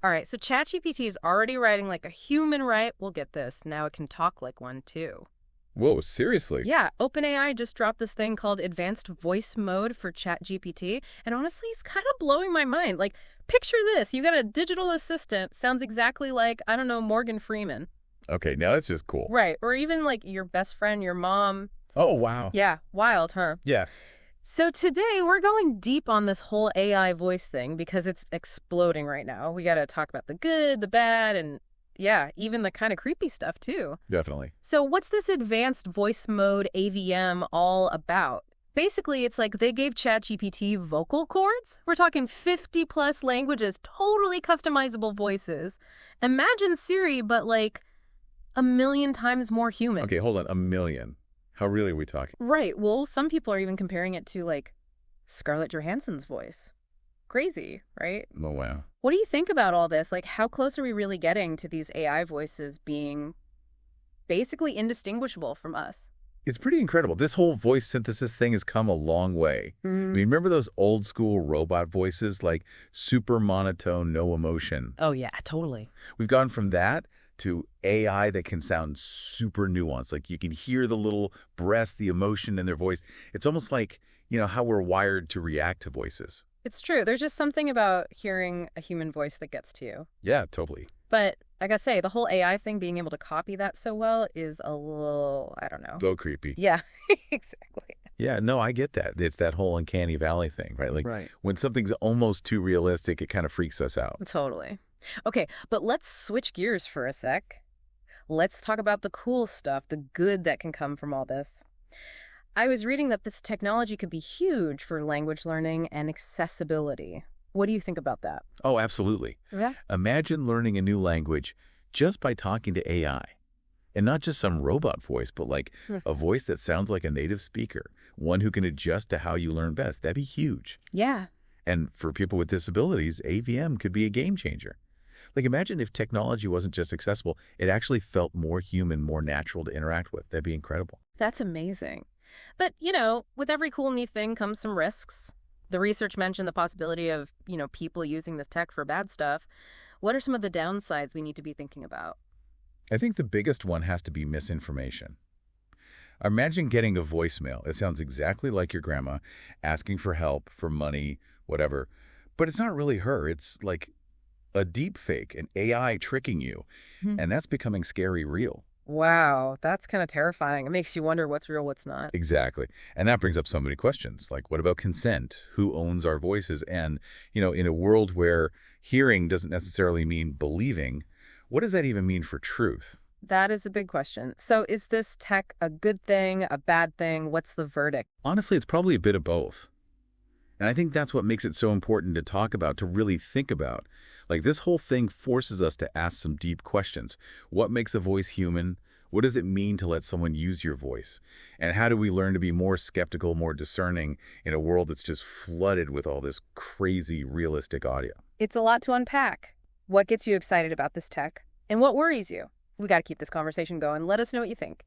All right, so ChatGPT is already writing like a human, right? We'll get this. Now it can talk like one, too. Whoa, seriously? Yeah, OpenAI just dropped this thing called Advanced Voice Mode for ChatGPT, and honestly, it's kind of blowing my mind. Like, picture this. You got a digital assistant, sounds exactly like, I don't know, Morgan Freeman. Okay, now that's just cool. Right, or even like your best friend, your mom. Oh, wow. Yeah, wild, huh? Yeah. So today we're going deep on this whole AI voice thing because it's exploding right now. We got to talk about the good, the bad, and yeah, even the kind of creepy stuff too. Definitely. So what's this advanced voice mode AVM all about? Basically, it's like they gave ChatGPT vocal cords. We're talking 50 plus languages, totally customizable voices. Imagine Siri, but like a million times more human. Okay, hold on. A million. How really are we talking? Right. Well, some people are even comparing it to like Scarlett Johansson's voice. Crazy, right? Oh, wow. What do you think about all this? Like, how close are we really getting to these AI voices being basically indistinguishable from us? It's pretty incredible. This whole voice synthesis thing has come a long way. I mean, remember those old school robot voices, like super monotone, no emotion? Oh, yeah, totally. We've gone from that to AI that can sound super nuanced. Like you can hear the little breaths, the emotion in their voice. It's almost like, how we're wired to react to voices. It's true. There's just something about hearing a human voice that gets to you. Yeah, totally. But I gotta say, the whole AI thing, being able to copy that so well is a little, I don't know. So creepy. Yeah, exactly. Yeah, no, I get that. It's that whole uncanny valley thing, right? Like when something's almost too realistic, it kind of freaks us out. Totally. Okay, but let's switch gears for a sec. Let's talk about the cool stuff, the good that can come from all this. I was reading that this technology could be huge for language learning and accessibility. What do you think about that? Oh, absolutely. Yeah. Imagine learning a new language just by talking to AI. And not just some robot voice, but like a voice that sounds like a native speaker, one who can adjust to how you learn best. That'd be huge. Yeah. And for people with disabilities, AVM could be a game changer. Like imagine if technology wasn't just accessible, it actually felt more human, more natural to interact with. That'd be incredible. That's amazing. But, with every cool new thing comes some risks. The research mentioned the possibility of, people using this tech for bad stuff. What are some of the downsides we need to be thinking about? I think the biggest one has to be misinformation. Imagine getting a voicemail. It sounds exactly like your grandma asking for help, for money, whatever. But it's not really her. It's like a deep fake, an AI tricking you. And that's becoming scary real. Wow, that's kind of terrifying. It makes you wonder what's real, what's not. Exactly. And that brings up so many questions. Like, what about consent? Who owns our voices? And, in a world where hearing doesn't necessarily mean believing, what does that even mean for truth? That is a big question. So is this tech a good thing, a bad thing? What's the verdict? Honestly, it's probably a bit of both. And I think that's what makes it so important to talk about, to really think about. Like this whole thing forces us to ask some deep questions. What makes a voice human? What does it mean to let someone use your voice? And how do we learn to be more skeptical, more discerning in a world that's just flooded with all this crazy, realistic audio? It's a lot to unpack. What gets you excited about this tech? And what worries you? We got to keep this conversation going. Let us know what you think.